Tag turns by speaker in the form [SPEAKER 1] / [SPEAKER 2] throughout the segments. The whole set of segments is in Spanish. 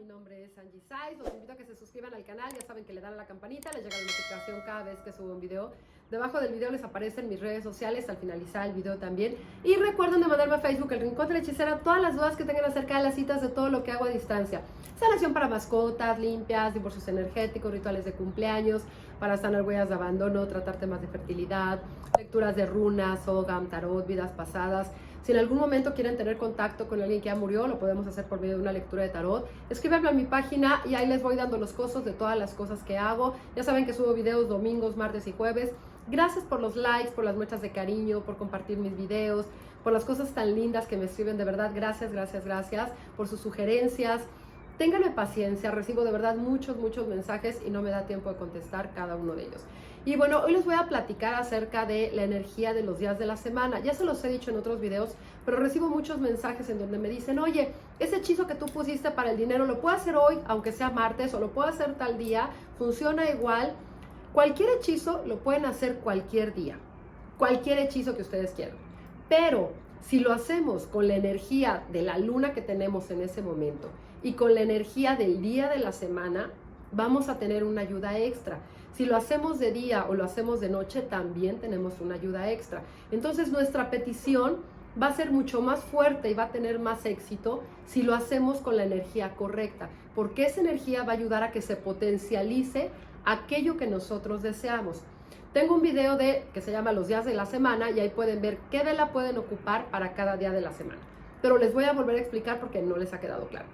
[SPEAKER 1] Mi nombre es Angie Saiz. Los invito a que se suscriban al canal. Ya saben que le dan a la campanita, les llega la notificación cada vez que subo un video. Debajo del video les aparecen mis redes sociales al finalizar el video también. Y recuerden de mandarme a Facebook, El Rincón de la Hechicera, todas las dudas que tengan acerca de las citas, de todo lo que hago a distancia. Sanación para mascotas, limpias, divorcios energéticos, rituales de cumpleaños, para sanar huellas de abandono, tratar temas de fertilidad, lecturas de runas, Ogam, tarot, vidas pasadas. Si en algún momento quieren tener contacto con alguien que ya murió, lo podemos hacer por medio de una lectura de tarot. Escríbanme a mi página y ahí les voy dando los costos de todas las cosas que hago. Ya saben que subo videos domingos, martes y jueves. Gracias por los likes, por las muestras de cariño, por compartir mis videos, por las cosas tan lindas que me escriben. De verdad, gracias, gracias, gracias por sus sugerencias. Ténganme paciencia, recibo de verdad muchos mensajes y no me da tiempo de contestar cada uno de ellos. Y bueno, hoy les voy a platicar acerca de la energía de los días de la semana. Ya se los he dicho en otros videos, pero recibo muchos mensajes en donde me dicen, oye, ese hechizo que tú pusiste para el dinero, ¿lo puedo hacer hoy, aunque sea martes, o lo puedo hacer tal día? Funciona igual. Cualquier hechizo lo pueden hacer cualquier día, cualquier hechizo que ustedes quieran. Pero si lo hacemos con la energía de la luna que tenemos en ese momento y con la energía del día de la semana, vamos a tener una ayuda extra. Si lo hacemos de día o lo hacemos de noche, también tenemos una ayuda extra. Entonces nuestra petición va a ser mucho más fuerte y va a tener más éxito si lo hacemos con la energía correcta, porque esa energía va a ayudar a que se potencialice aquello que nosotros deseamos. Tengo un video que se llama Los días de la semana y ahí pueden ver qué vela pueden ocupar para cada día de la semana. Pero les voy a volver a explicar porque no les ha quedado claro.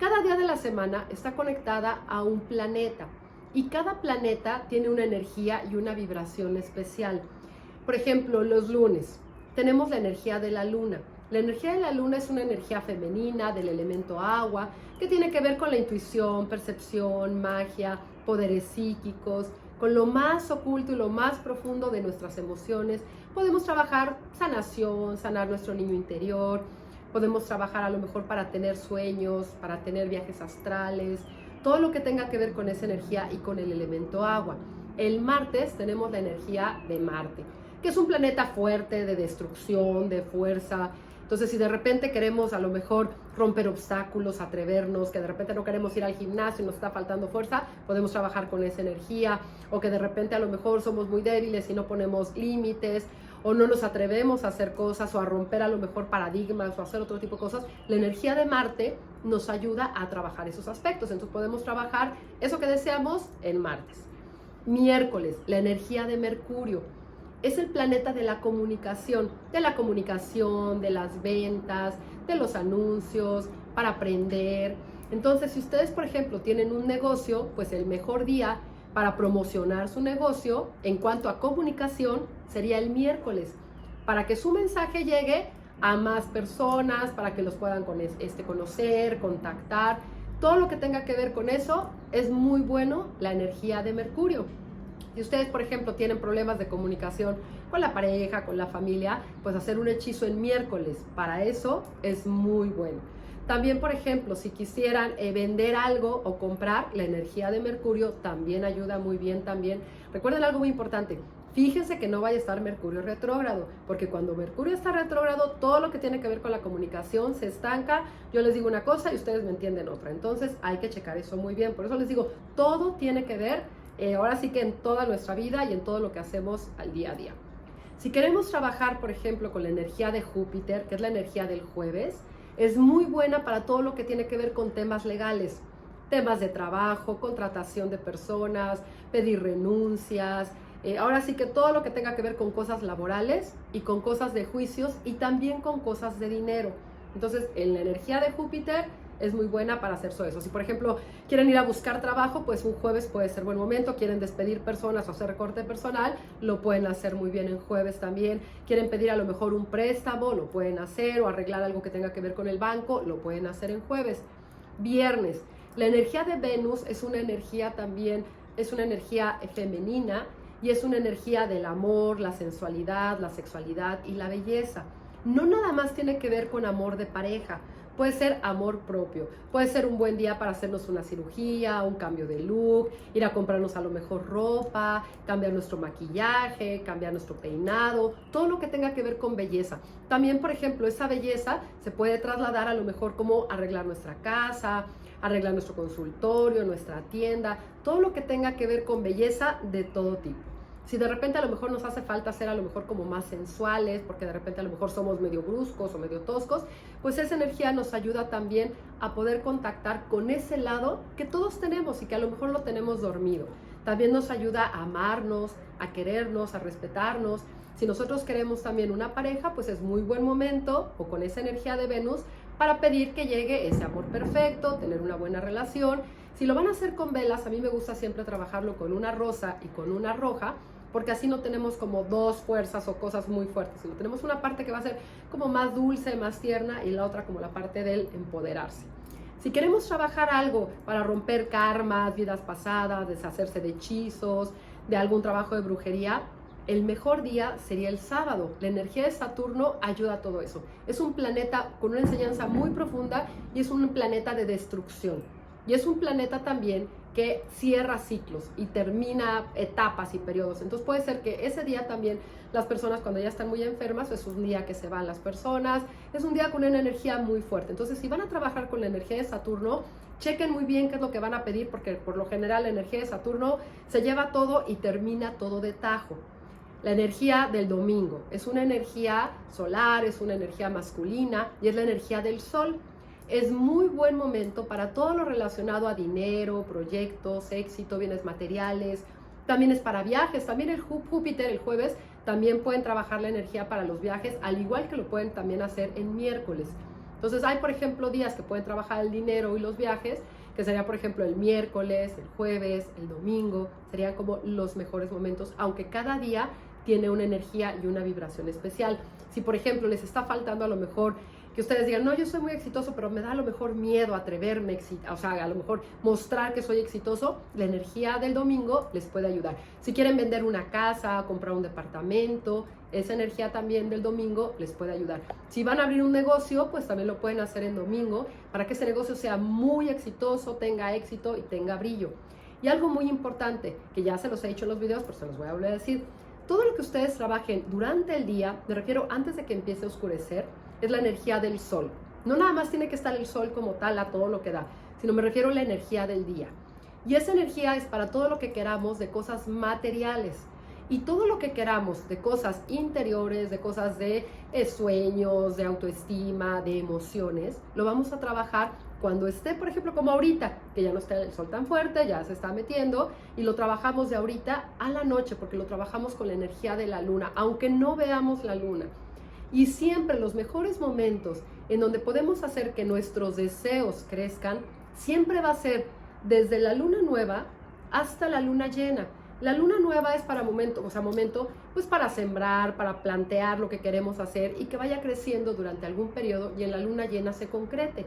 [SPEAKER 1] Cada día de la semana está conectada a un planeta y cada planeta tiene una energía y una vibración especial. Por ejemplo, los lunes tenemos la energía de la luna. La energía de la luna es una energía femenina del elemento agua que tiene que ver con la intuición, percepción, magia, poderes psíquicos, con lo más oculto y lo más profundo de nuestras emociones. Podemos trabajar sanación, sanar nuestro niño interior. Podemos trabajar a lo mejor para tener sueños, para tener viajes astrales, todo lo que tenga que ver con esa energía y con el elemento agua. El martes tenemos la energía de Marte, que es un planeta fuerte, de destrucción, de fuerza. Entonces, si de repente queremos a lo mejor romper obstáculos, atrevernos, que de repente no queremos ir al gimnasio y nos está faltando fuerza, podemos trabajar con esa energía, o que de repente a lo mejor somos muy débiles y no ponemos límites, o no nos atrevemos a hacer cosas, o a romper a lo mejor paradigmas, o a hacer otro tipo de cosas. La energía de Marte nos ayuda a trabajar esos aspectos. Entonces podemos trabajar eso que deseamos en martes. Miércoles, la energía de Mercurio. Es el planeta de la comunicación, de las ventas, de los anuncios, para aprender. Entonces, si ustedes, por ejemplo, tienen un negocio, pues el mejor día para promocionar su negocio en cuanto a comunicación sería el miércoles, para que su mensaje llegue a más personas, para que los puedan conocer, contactar. Todo lo que tenga que ver con eso es muy bueno, la energía de Mercurio. Si ustedes, por ejemplo, tienen problemas de comunicación con la pareja, con la familia, pues hacer un hechizo en miércoles, para eso es muy bueno. También, por ejemplo, si quisieran vender algo o comprar, la energía de Mercurio también ayuda muy bien también. Recuerden algo muy importante, fíjense que no vaya a estar Mercurio retrógrado, porque cuando Mercurio está retrógrado, todo lo que tiene que ver con la comunicación se estanca. Yo les digo una cosa y ustedes me entienden otra. Entonces hay que checar eso muy bien. Por eso les digo, todo tiene que ver ahora sí que en toda nuestra vida y en todo lo que hacemos al día a día. Si queremos trabajar, por ejemplo, con la energía de Júpiter, que es la energía del jueves, es muy buena para todo lo que tiene que ver con temas legales, temas de trabajo, contratación de personas, pedir renuncias, ahora sí que todo lo que tenga que ver con cosas laborales y con cosas de juicios y también con cosas de dinero. Entonces, en la energía de Júpiter es muy buena para hacer eso. Si, por ejemplo, quieren ir a buscar trabajo, pues un jueves puede ser buen momento. Quieren despedir personas o hacer recorte personal, lo pueden hacer muy bien en jueves también. Quieren pedir a lo mejor un préstamo, lo pueden hacer, o arreglar algo que tenga que ver con el banco, lo pueden hacer en jueves. Viernes, la energía de Venus es una energía también, es una energía femenina y es una energía del amor, la sensualidad, la sexualidad y la belleza. No nada más tiene que ver con amor de pareja, puede ser amor propio, puede ser un buen día para hacernos una cirugía, un cambio de look, ir a comprarnos a lo mejor ropa, cambiar nuestro maquillaje, cambiar nuestro peinado, todo lo que tenga que ver con belleza. También, por ejemplo, esa belleza se puede trasladar a lo mejor como arreglar nuestra casa, arreglar nuestro consultorio, nuestra tienda, todo lo que tenga que ver con belleza de todo tipo. Si de repente a lo mejor nos hace falta ser a lo mejor como más sensuales, porque de repente a lo mejor somos medio bruscos o medio toscos, pues esa energía nos ayuda también a poder contactar con ese lado que todos tenemos y que a lo mejor lo tenemos dormido. También nos ayuda a amarnos, a querernos, a respetarnos. Si nosotros queremos también una pareja, pues es muy buen momento, o con esa energía de Venus, para pedir que llegue ese amor perfecto, tener una buena relación. Si lo van a hacer con velas, a mí me gusta siempre trabajarlo con una rosa y con una roja, porque así no tenemos como dos fuerzas o cosas muy fuertes, sino tenemos una parte que va a ser como más dulce, más tierna, y la otra como la parte del empoderarse. Si queremos trabajar algo para romper karmas, vidas pasadas, deshacerse de hechizos, de algún trabajo de brujería, el mejor día sería el sábado. La energía de Saturno ayuda a todo eso. Es un planeta con una enseñanza muy profunda y es un planeta de destrucción. Y es un planeta también que cierra ciclos y termina etapas y periodos. Entonces puede ser que ese día también las personas, cuando ya están muy enfermas, es un día que se van las personas, es un día con una energía muy fuerte. Entonces, si van a trabajar con la energía de Saturno, chequen muy bien qué es lo que van a pedir, porque por lo general la energía de Saturno se lleva todo y termina todo de tajo. La energía del domingo es una energía solar, es una energía masculina y es la energía del sol. Es muy buen momento para todo lo relacionado a dinero, proyectos, éxito, bienes materiales. También es para viajes. También el Júpiter, el jueves, también pueden trabajar la energía para los viajes, al igual que lo pueden también hacer en miércoles. Entonces hay, por ejemplo, días que pueden trabajar el dinero y los viajes, que sería, por ejemplo, el miércoles, el jueves, el domingo. Serían como los mejores momentos, aunque cada día tiene una energía y una vibración especial. Si, por ejemplo, les está faltando a lo mejor que ustedes digan, no, yo soy muy exitoso, pero me da a lo mejor miedo atreverme, o sea, a lo mejor mostrar que soy exitoso, la energía del domingo les puede ayudar. Si quieren vender una casa, comprar un departamento, esa energía también del domingo les puede ayudar. Si van a abrir un negocio, pues también lo pueden hacer en domingo, para que ese negocio sea muy exitoso, tenga éxito y tenga brillo. Y algo muy importante, que ya se los he dicho en los videos, pero se los voy a volver a decir, todo lo que ustedes trabajen durante el día, me refiero antes de que empiece a oscurecer, es la energía del sol. No nada más tiene que estar el sol como tal a todo lo que da, sino me refiero a la energía del día. Y esa energía es para todo lo que queramos de cosas materiales. Y todo lo que queramos de cosas interiores, de cosas de sueños, de autoestima, de emociones, lo vamos a trabajar cuando esté, por ejemplo, como ahorita, que ya no está el sol tan fuerte, ya se está metiendo, y lo trabajamos de ahorita a la noche, porque lo trabajamos con la energía de la luna, aunque no veamos la luna. Y siempre los mejores momentos en donde podemos hacer que nuestros deseos crezcan, siempre va a ser desde la luna nueva hasta la luna llena. La luna nueva es para momento, pues para sembrar, para plantear lo que queremos hacer y que vaya creciendo durante algún periodo, y en la luna llena se concrete.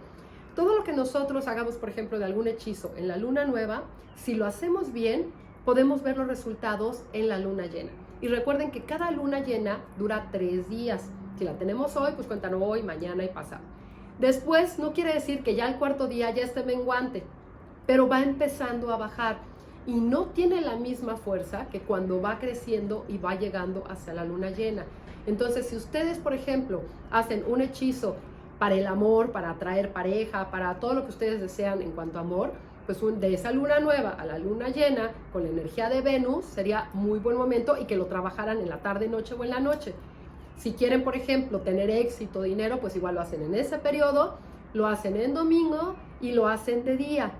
[SPEAKER 1] Todo lo que nosotros hagamos, por ejemplo, de algún hechizo en la luna nueva, si lo hacemos bien, podemos ver los resultados en la luna llena. Y recuerden que cada luna llena dura 3 días. Si la tenemos hoy, pues cuentan hoy, mañana y pasado. Después no quiere decir que ya el cuarto día ya esté menguante, pero va empezando a bajar y no tiene la misma fuerza que cuando va creciendo y va llegando hacia la luna llena. Entonces, si ustedes, por ejemplo, hacen un hechizo para el amor, para atraer pareja, para todo lo que ustedes desean en cuanto a amor, pues de esa luna nueva a la luna llena, con la energía de Venus, sería muy buen momento, y que lo trabajaran en la tarde, noche o en la noche. Si quieren, por ejemplo, tener éxito, dinero, pues igual lo hacen en ese periodo, lo hacen en domingo y lo hacen de día.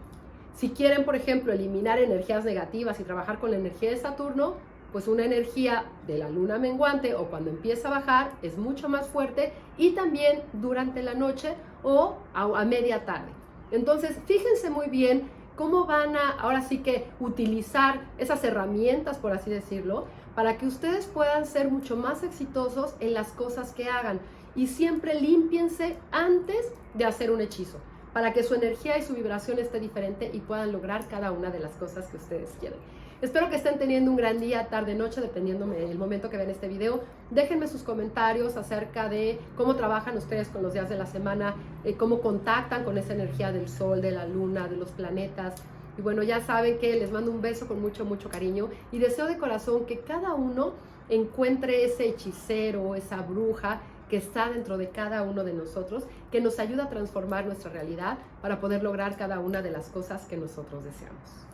[SPEAKER 1] Si quieren, por ejemplo, eliminar energías negativas y trabajar con la energía de Saturno, pues una energía de la luna menguante o cuando empieza a bajar es mucho más fuerte, y también durante la noche o a media tarde. Entonces, fíjense muy bien cómo van a, ahora sí que, utilizar esas herramientas, por así decirlo, para que ustedes puedan ser mucho más exitosos en las cosas que hagan. Y siempre límpiense antes de hacer un hechizo, para que su energía y su vibración esté diferente y puedan lograr cada una de las cosas que ustedes quieren. Espero que estén teniendo un gran día, tarde, noche, dependiendo del momento que vean este video. Déjenme sus comentarios acerca de cómo trabajan ustedes con los días de la semana, cómo contactan con esa energía del sol, de la luna, de los planetas. Y bueno, ya saben que les mando un beso con mucho, mucho cariño y deseo de corazón que cada uno encuentre ese hechicero, esa bruja que está dentro de cada uno de nosotros, que nos ayuda a transformar nuestra realidad para poder lograr cada una de las cosas que nosotros deseamos.